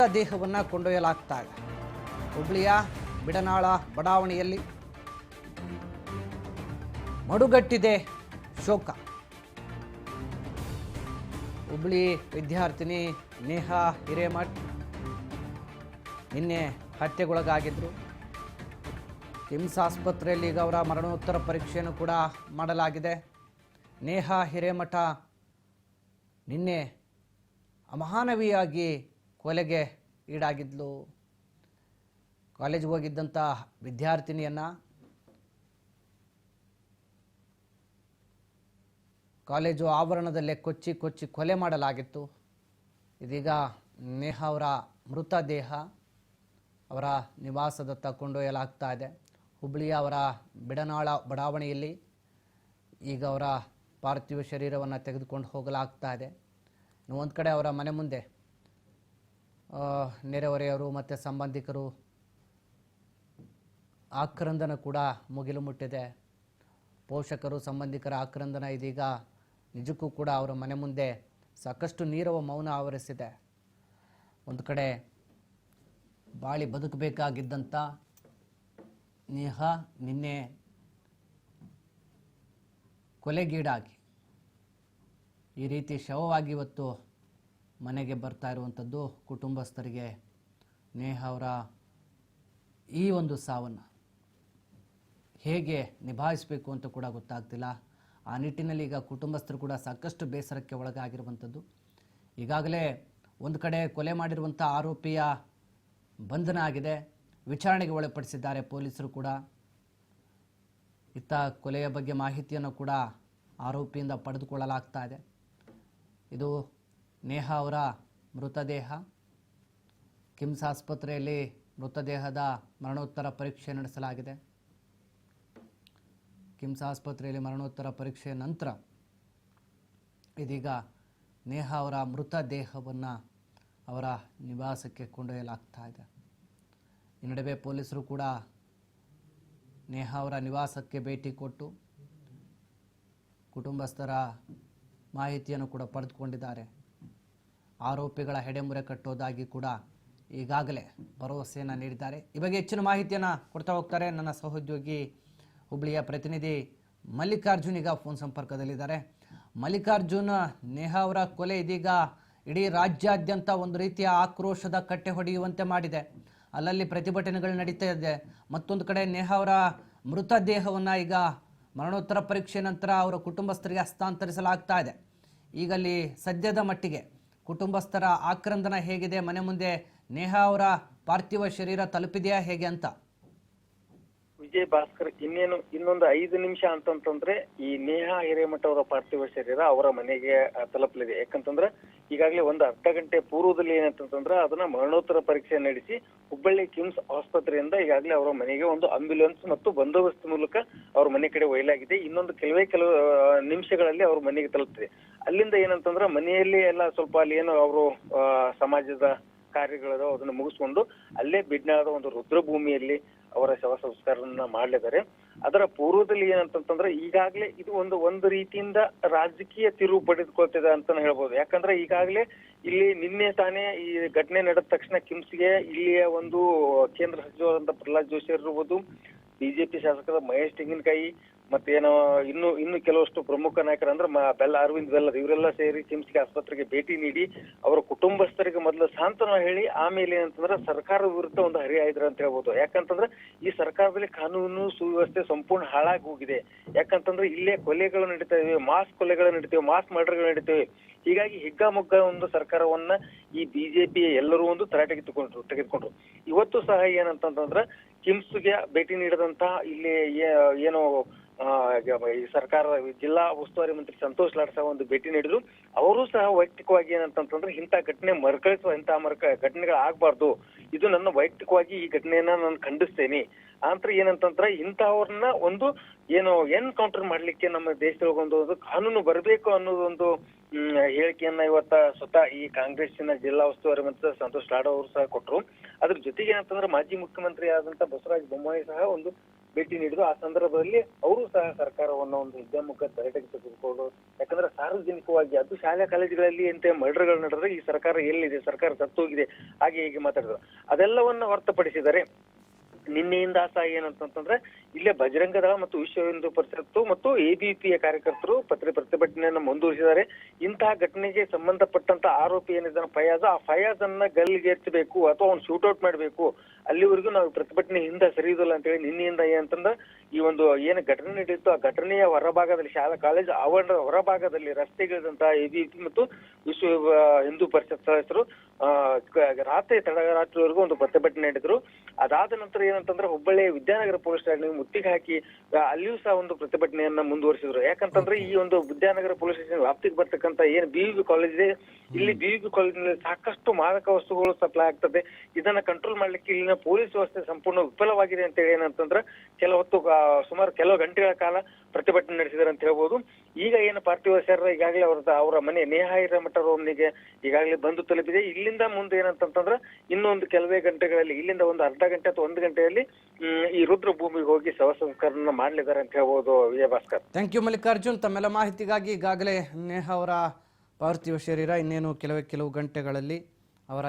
ದೇಹವನ್ನು ಕೊಂಡೊಯ್ಯಲಾಗ್ತಾ ಇದೆ. ಹುಬ್ಳಿಯ ಬಿಡನಾಳ ಬಡಾವಣೆಯಲ್ಲಿ ಮಡುಗಟ್ಟಿದೆ ಶೋಕ. ಹುಬ್ಳಿ ವಿದ್ಯಾರ್ಥಿನಿ ನೇಹಾ ಹಿರೇಮಠ್ ನಿನ್ನೆ ಹತ್ಯೆಗೊಳಗಾಗಿದ್ದರು. ಕಿಮ್ಸ್ ಆಸ್ಪತ್ರೆಯಲ್ಲಿ ಈಗ ಅವರ ಮರಣೋತ್ತರ ಪರೀಕ್ಷೆಯನ್ನು ಕೂಡ ಮಾಡಲಾಗಿದೆ. ನೇಹಾ ಹಿರೇಮಠ ನಿನ್ನೆ ಅಮಾನವೀಯವಾಗಿ ಕೊಲೆಗೆ ಈಡಾಗಿದ್ಲು. ಕಾಲೇಜಿಗೆ ಹೋಗಿದ್ದಂಥ ವಿದ್ಯಾರ್ಥಿನಿಯನ್ನು ಕಾಲೇಜು ಆವರಣದಲ್ಲೇ ಕೊಚ್ಚಿ ಕೊಲೆ ಮಾಡಲಾಗಿತ್ತು. ಇದೀಗ ನೇಹಾ ಅವರ ಮೃತದೇಹ ಅವರ ನಿವಾಸದತ್ತ ಕೊಂಡೊಯ್ಯಲಾಗ್ತಾ ಇದೆ. ಹುಬ್ಳಿಯ ಅವರ ಬಿಡನಾಳ ಬಡಾವಣೆಯಲ್ಲಿ ಈಗ ಅವರ ಪಾರ್ಥಿವ ಶರೀರವನ್ನು ತೆಗೆದುಕೊಂಡು ಹೋಗಲಾಗ್ತಾ ಇದೆ. ಒಂದು ಕಡೆ ಅವರ ಮನೆ ಮುಂದೆ ನೆರೆಹೊರೆಯವರು ಮತ್ತು ಸಂಬಂಧಿಕರು ಆಕ್ರಂದನ ಕೂಡ ಮುಗಿಲು ಮುಟ್ಟಿದೆ. ಪೋಷಕರು ಸಂಬಂಧಿಕರ ಆಕ್ರಂದನ ಇದೀಗ ನಿಜಕ್ಕೂ ಕೂಡ ಅವರ ಮನೆ ಮುಂದೆ ಸಾಕಷ್ಟು ನೀರವ ಮೌನ ಆವರಿಸಿದೆ. ಒಂದು ಕಡೆ ಬಾಳಿ ಬದುಕಬೇಕಾಗಿದ್ದಂಥ ನೇಹಾ ನಿನ್ನೆ ಕೊಲೆಗೀಡಾಗಿ ಈ ರೀತಿ ಶವವಾಗಿ ಇವತ್ತು ಮನೆಗೆ ಬರ್ತಾ ಇರುವಂಥದ್ದು ಕುಟುಂಬಸ್ಥರಿಗೆ ನೇಹಾ ಅವರ ಈ ಒಂದು ಸಾವನ್ನು ಹೇಗೆ ನಿಭಾಯಿಸಬೇಕು ಅಂತ ಕೂಡ ಗೊತ್ತಾಗ್ತಿಲ್ಲ. ಆ ನಿಟ್ಟಿನಲ್ಲಿ ಈಗ ಕುಟುಂಬಸ್ಥರು ಕೂಡ ಸಾಕಷ್ಟು ಬೇಸರಕ್ಕೆ ಒಳಗಾಗಿರುವಂಥದ್ದು. ಈಗಾಗಲೇ ಒಂದು ಕಡೆ ಕೊಲೆ ಮಾಡಿರುವಂಥ ಆರೋಪಿಯ ಬಂಧನ ಆಗಿದೆ, ವಿಚಾರಣೆಗೆ ಒಳಪಡಿಸಿದ್ದಾರೆ ಪೊಲೀಸರು ಕೂಡ. ಇತ್ತ ಕೊಲೆಯ ಬಗ್ಗೆ ಮಾಹಿತಿಯನ್ನು ಕೂಡ ಆರೋಪಿಯಿಂದ ಪಡೆದುಕೊಳ್ಳಲಾಗ್ತಾ ಇದೆ. ಇದು ನೇಹಾ ಅವರ ಮೃತದೇಹ. ಕಿಮ್ಸ್ ಆಸ್ಪತ್ರೆಯಲ್ಲಿ ಮೃತದೇಹದ ಮರಣೋತ್ತರ ಪರೀಕ್ಷೆ ನಡೆಸಲಾಗಿದೆ. ಕಿಮ್ಸ್ ಆಸ್ಪತ್ರೆಯಲ್ಲಿ ಮರಣೋತ್ತರ ಪರೀಕ್ಷೆಯ ನಂತರ ಇದೀಗ ನೇಹಾ ಅವರ ಮೃತದೇಹವನ್ನು ಅವರ ನಿವಾಸಕ್ಕೆ ಕೊಂಡೊಯ್ಯಲಾಗ್ತಾ ಇದೆ. ಈ ನಡುವೆ ಪೊಲೀಸರು ಕೂಡ ನೇಹಾ ಅವರ ನಿವಾಸಕ್ಕೆ ಭೇಟಿ ಕೊಟ್ಟು ಕುಟುಂಬಸ್ಥರ ಮಾಹಿತಿಯನ್ನು ಕೂಡ ಪಡೆದುಕೊಂಡಿದ್ದಾರೆ. ಆರೋಪಿಗಳ ಹೆಡೆಮುರೆ ಕಟ್ಟೋದಾಗಿ ಕೂಡ ಈಗಾಗಲೇ ಭರವಸೆಯನ್ನು ನೀಡಿದ್ದಾರೆ. ಈ ಬಗ್ಗೆ ಹೆಚ್ಚಿನ ಮಾಹಿತಿಯನ್ನು ಕೊಡ್ತಾ ಹೋಗ್ತಾರೆ ನನ್ನ ಸಹೋದ್ಯೋಗಿ ಹುಬ್ಳಿಯ ಪ್ರತಿನಿಧಿ ಮಲ್ಲಿಕಾರ್ಜುನ್ ಈಗ ಫೋನ್ ಸಂಪರ್ಕದಲ್ಲಿದ್ದಾರೆ. ಮಲ್ಲಿಕಾರ್ಜುನ್, ನೇಹಾ ಅವರ ಕೊಲೆ ಇದೀಗ ಇಡೀ ರಾಜ್ಯಾದ್ಯಂತ ಒಂದು ರೀತಿಯ ಆಕ್ರೋಶದ ಕಟ್ಟೆ ಹೊಡೆಯುವಂತೆ ಮಾಡಿದೆ. ಅಲ್ಲಲ್ಲಿ ಪ್ರತಿಭಟನೆಗಳು ನಡೀತಾ ಇದೆ. ಮತ್ತೊಂದು ಕಡೆ ನೇಹಾ ಅವರ ಮೃತದೇಹವನ್ನು ಈಗ ಮರಣೋತ್ತರ ಪರೀಕ್ಷೆ ನಂತರ ಅವರ ಕುಟುಂಬಸ್ಥರಿಗೆ ಹಸ್ತಾಂತರಿಸಲಾಗ್ತಾ ಇದೆ. ಈಗ ಅಲ್ಲಿ ಸದ್ಯದ ಮಟ್ಟಿಗೆ ಕುಟುಂಬಸ್ಥರ ಆಕ್ರಂದನ ಹೇಗಿದೆ? ಮನೆ ಮುಂದೆ ನೇಹಾ ಅವರ ಪಾರ್ಥಿವ ಶರೀರ ತಲುಪಿದೆಯಾ ಹೇಗೆ ಅಂತ? ವಿಜಯ್ ಭಾಸ್ಕರ್, ಇನ್ನೊಂದು 5 ನಿಮಿಷ ಅಂತಂತಂದ್ರೆ ಈ ನೇಹಾ ಹಿರೇಮಠ ಅವರ ಪಾರ್ಥಿವ ಶರೀರ ಅವರ ಮನೆಗೆ ತಲುಪಲಿದೆ. ಯಾಕಂತಂದ್ರೆ ಈಗಾಗಲೇ ಒಂದು ಅರ್ಧ ಗಂಟೆ ಪೂರ್ವದಲ್ಲಿ ಏನಂತಂದ್ರೆ ಅದನ್ನ ಮರಣೋತ್ತರ ಪರೀಕ್ಷೆ ನಡೆಸಿ ಹುಬ್ಬಳ್ಳಿ ಕಿಮ್ಸ್ ಆಸ್ಪತ್ರೆಯಿಂದ ಈಗಾಗಲೇ ಅವರ ಮನೆಗೆ ಒಂದು ಆಂಬ್ಯುಲೆನ್ಸ್ ಮತ್ತು ಬಂದೋಬಸ್ತ್ ಮೂಲಕ ಅವ್ರ ಮನೆ ಕಡೆ ಒಯ್ಯಲಾಗಿದೆ. ಇನ್ನೊಂದು ಕೆಲವು ನಿಮಿಷಗಳಲ್ಲಿ ಅವ್ರ ಮನೆಗೆ ತಲುಪ್ತಿದೆ. ಅಲ್ಲಿಂದ ಏನಂತಂದ್ರೆ ಮನೆಯಲ್ಲಿ ಎಲ್ಲ ಸ್ವಲ್ಪ ಅಲ್ಲಿ ಏನು ಅವರು ಸಮಾಜದ ಕಾರ್ಯಗಳದ ಅದನ್ನ ಮುಗಿಸ್ಕೊಂಡು ಅಲ್ಲೇ ಬಿಡ್ನಾಳದ ಒಂದು ರುದ್ರಭೂಮಿಯಲ್ಲಿ ಅವರ ಶವ ಸಂಸ್ಕಾರವನ್ನ ಮಾಡಲಿದ್ದಾರೆ. ಅದರ ಪೂರ್ವದಲ್ಲಿ ಏನಂತಂದ್ರೆ ಈಗಾಗಲೇ ಇದು ಒಂದು ರೀತಿಯಿಂದ ರಾಜಕೀಯ ತಿರುವು ಪಡೆದುಕೊಳ್ತಿದೆ ಅಂತಾನೆ ಹೇಳ್ಬೋದು. ಯಾಕಂದ್ರೆ ಈಗಾಗಲೇ ಇಲ್ಲಿ ನಿನ್ನೆ ತಾನೇ ಈ ಘಟನೆ ನಡೆದ ತಕ್ಷಣ ಕಿಮ್ಸ್ಗೆ ಇಲ್ಲಿಯ ಒಂದು ಕೇಂದ್ರ ಸಚಿವರಾದಂತ ಪ್ರಹ್ಲಾದ್ ಜೋಶಿ ಇರ್ಬೋದು, ಬಿಜೆಪಿ ಶಾಸಕರ ಮಹೇಶ್ ತೆಂಗಿನಕಾಯಿ ಮತ್ತೇನೋ ಇನ್ನು ಕೆಲವಷ್ಟು ಪ್ರಮುಖ ನಾಯಕರು ಅಂದ್ರೆ ಅರವಿಂದ್ ಬೆಲ್ಲದ್ ಇವರೆಲ್ಲ ಸೇರಿ ಕಿಮ್ಸ್ಗೆ ಆಸ್ಪತ್ರೆಗೆ ಭೇಟಿ ನೀಡಿ ಅವರ ಕುಟುಂಬಸ್ಥರಿಗೆ ಮೊದಲು ಸಾಂತ್ವನ ಹೇಳಿ ಆಮೇಲೆ ಏನಂತಂದ್ರೆ ಸರ್ಕಾರದ ವಿರುದ್ಧ ಒಂದು ಹರಿಹಾಯ್ದ್ರು ಅಂತ ಹೇಳ್ಬೋದು. ಯಾಕಂತಂದ್ರೆ ಈ ಸರ್ಕಾರದಲ್ಲಿ ಕಾನೂನು ಸುವ್ಯವಸ್ಥೆ ಸಂಪೂರ್ಣ ಹಾಳಾಗಿ ಹೋಗಿದೆ. ಯಾಕಂತಂದ್ರೆ ಇಲ್ಲೇ ಕೊಲೆಗಳು ನಡೀತಾ ಇವೆ, ಮಾಸ್ ಕೊಲೆಗಳು ನಡೀತೇವೆ, ಮಾಸ್ ಮರ್ಡರ್ಗಳು ನಡೀತೇವೆ. ಹೀಗಾಗಿ ಹಿಗ್ಗಾಮುಗ್ಗ ಒಂದು ಸರ್ಕಾರವನ್ನ ಈ ಬಿಜೆಪಿ ಎಲ್ಲರೂ ಒಂದು ತರಾಟೆಗೆ ತೆಗೆದುಕೊಂಡ್ರು. ಇವತ್ತು ಸಹ ಏನಂತಂದ್ರೆ ಕಿಮ್ಸ್ಗೆ ಭೇಟಿ ನೀಡಿದಂತಹ ಇಲ್ಲಿ ಏನು ಈ ಸರ್ಕಾರ ಜಿಲ್ಲಾ ಉಸ್ತುವಾರಿ ಮಂತ್ರಿ ಸಂತೋಷ್ ಲಾಡ್ ಸಹ ಒಂದು ಭೇಟಿ ನೀಡಿದ್ರು. ಅವರು ಸಹ ವೈಯಕ್ತಿಕವಾಗಿ ಏನಂತಂದ್ರೆ ಇಂಥ ಘಟನೆ ಮರುಕಳಿಸುವ ಘಟನೆಗಳು ಆಗ್ಬಾರ್ದು, ಇದು ನನ್ನ ವೈಯಕ್ತಿಕವಾಗಿ ಈ ಘಟನೆಯನ್ನ ನಾನು ಖಂಡಿಸ್ತೇನೆ ಅಂತ ಏನಂತಂದ್ರೆ ಇಂತಹವ್ರನ್ನ ಒಂದು ಏನು ಎನ್ಕೌಂಟರ್ ಮಾಡ್ಲಿಕ್ಕೆ ನಮ್ಮ ದೇಶದೊಳಗೊಂದು ಕಾನೂನು ಬರಬೇಕು ಅನ್ನೋದೊಂದು ಹೇಳಿಕೆಯನ್ನ ಇವತ್ತ ಸ್ವತಃ ಈ ಕಾಂಗ್ರೆಸ್ಸಿನ ಜಿಲ್ಲಾ ಉಸ್ತುವಾರಿ ಮಂತ್ರಿ ಸಂತೋಷ್ ಲಾಡ್ ಅವರು ಸಹ ಕೊಟ್ಟರು. ಅದ್ರ ಜೊತೆಗೆ ಏನಂತಂದ್ರೆ ಮಾಜಿ ಮುಖ್ಯಮಂತ್ರಿ ಆದಂತ ಬಸವರಾಜ ಬೊಮ್ಮಾಯಿ ಸಹ ಒಂದು ಭೇಟಿ ನೀಡಿದ್ರು. ಆ ಸಂದರ್ಭದಲ್ಲಿ ಅವರು ಸಹ ಸರ್ಕಾರವನ್ನು ಒಂದು ಹೆಜ್ಜೆಮುಖ ತಲೆಟೆಗೆ ತೆಗೆದುಕೊಂಡು, ಯಾಕಂದ್ರೆ ಸಾರ್ವಜನಿಕವಾಗಿ ಅದು ಶಾಲಾ ಕಾಲೇಜುಗಳಲ್ಲಿ ಎಂತ ಮರ್ಡರ್ಗಳು ನಡೆದ್ರೆ ಈ ಸರ್ಕಾರ ಎಲ್ಲಿದೆ, ಸರ್ಕಾರ ಸತ್ತೋಗಿದೆ, ಹಾಗೆ ಹೀಗೆ ಮಾತಾಡಿದ್ರು. ಅದೆಲ್ಲವನ್ನ ಹೊರತುಪಡಿಸಿದರೆ ನಿನ್ನೆಯಿಂದ ಸಹ ಏನಂತಂದ್ರೆ ಇಲ್ಲೇ ಬಜರಂಗ ದಳ ಮತ್ತು ವಿಶ್ವ ಹಿಂದೂ ಪರಿಷತ್ತು ಮತ್ತು ಎಬಿಪಿಯ ಕಾರ್ಯಕರ್ತರು ಪ್ರತಿಭಟನೆಯನ್ನು ಮುಂದುವರಿಸಿದ್ದಾರೆ. ಇಂತಹ ಘಟನೆಗೆ ಸಂಬಂಧಪಟ್ಟಂತ ಆರೋಪಿ ಏನಿದ್ದಾನೆ ಫಯಾಜ್, ಆ ಫಯಾಜ್ ಅನ್ನ ಗಲ್ಲಿಗೇರ್ಸಬೇಕು ಅಥವಾ ಅವ್ನು ಶೂಟ್ಔಟ್ ಮಾಡಬೇಕು, ಅಲ್ಲಿವರೆಗೂ ನಾವು ಪ್ರತಿಭಟನೆ ಹಿಂದೆ ಸರಿಯುವುದಿಲ್ಲ ಅಂತ ಹೇಳಿ ನಿನ್ನೆಯಿಂದ ಏನಂತಂದ್ರೆ ಈ ಒಂದು ಏನು ಘಟನೆ ನಡೆಯಿತು ಆ ಘಟನೆಯ ಹೊರಭಾಗದಲ್ಲಿ, ಶಾಲಾ ಕಾಲೇಜು ಆವರಣದ ಹೊರಭಾಗದಲ್ಲಿ ರಸ್ತೆಗಿಳಿದಂತಹ ಎಬಿಪಿ ಮತ್ತು ವಿಶ್ವ ಹಿಂದೂ ಪರಿಷತ್ ಸದಸ್ಯರು ತಡರಾತ್ರಿವರೆಗೂ ಒಂದು ಪ್ರತಿಭಟನೆ ನಡೆದ್ರು. ಅದಾದ ನಂತರ ಏನಂತಂದ್ರೆ ಹುಬ್ಬಳ್ಳಿಯ ವಿದ್ಯಾನಗರ ಪೊಲೀಸ್ ಠಾಣೆಗೆ ಮುತ್ತಿಗೆ ಹಾಕಿ ಅಲ್ಲಿಯೂ ಸಹ ಒಂದು ಪ್ರತಿಭಟನೆಯನ್ನ ಮುಂದುವರಿಸಿದ್ರು. ಯಾಕಂತಂದ್ರೆ ಈ ಒಂದು ವಿದ್ಯಾನಗರ ಪೊಲೀಸ್ ಸ್ಟೇಷನ್ ವ್ಯಾಪ್ತಿಗೆ ಬರ್ತಕ್ಕಂಥ ಏನು ಬಿವಿಬಿ ಕಾಲೇಜ್ ಇದೆ, ಇಲ್ಲಿ ಬಿವಿಬಿ ಕಾಲೇಜಿನಲ್ಲಿ ಸಾಕಷ್ಟು ಮಾದಕ ವಸ್ತುಗಳು ಸಪ್ಲೈ ಆಗ್ತದೆ. ಇದನ್ನ ಕಂಟ್ರೋಲ್ ಮಾಡ್ಲಿಕ್ಕೆ ಇಲ್ಲಿನ ಪೊಲೀಸ್ ವ್ಯವಸ್ಥೆ ಸಂಪೂರ್ಣ ವಿಫಲವಾಗಿದೆ ಅಂತ ಹೇಳಿ ಏನಂತಂದ್ರೆ ಸುಮಾರು ಕೆಲವು ಗಂಟೆಗಳ ಕಾಲ ಪ್ರತಿಭಟನೆ ನಡೆಸಿದಾರೆ ಅಂತ ಹೇಳ್ಬೋದು. ಈಗ ಏನು ಪಾರ್ಥಿವ ಶರೀರ ಈಗಾಗಲೇ ಅವರ ಮನೆ ನೇಹಾ ಹಿರೇಮಠ ಅವರಿಗೆ ಈಗಾಗಲೇ ಬಂದು ತಲುಪಿದೆ. ಇಲ್ಲಿಂದ ಮುಂದೆ ಏನಂತಂದ್ರೆ ಇನ್ನೊಂದು ಕೆಲವೇ ಗಂಟೆಗಳಲ್ಲಿ, ಇಲ್ಲಿಂದ ಒಂದು ಅರ್ಧ ಗಂಟೆ ಅಥವಾ 1 ಗಂಟೆಯಲ್ಲಿ ಈ ರುದ್ರ ಭೂಮಿಗೆ ಹೋಗಿ ಶವ ಸಂಸ್ಕರಣ ಮಾಡಲಿದ್ದಾರೆ ಅಂತ ಹೇಳ್ಬೋದು. ವಿಜಯ ಭಾಸ್ಕರ್, ಥ್ಯಾಂಕ್ ಯು ಮಲ್ಲಿಕಾರ್ಜುನ್. ತಮ್ಮೆಲ್ಲ ಮಾಹಿತಿಗಾಗಿ ಈಗಾಗಲೇ ನೇಹಾ ಅವರ ಪಾರ್ಥಿವ ಶರೀರ ಇನ್ನೇನು ಕೆಲವು ಗಂಟೆಗಳಲ್ಲಿ ಅವರ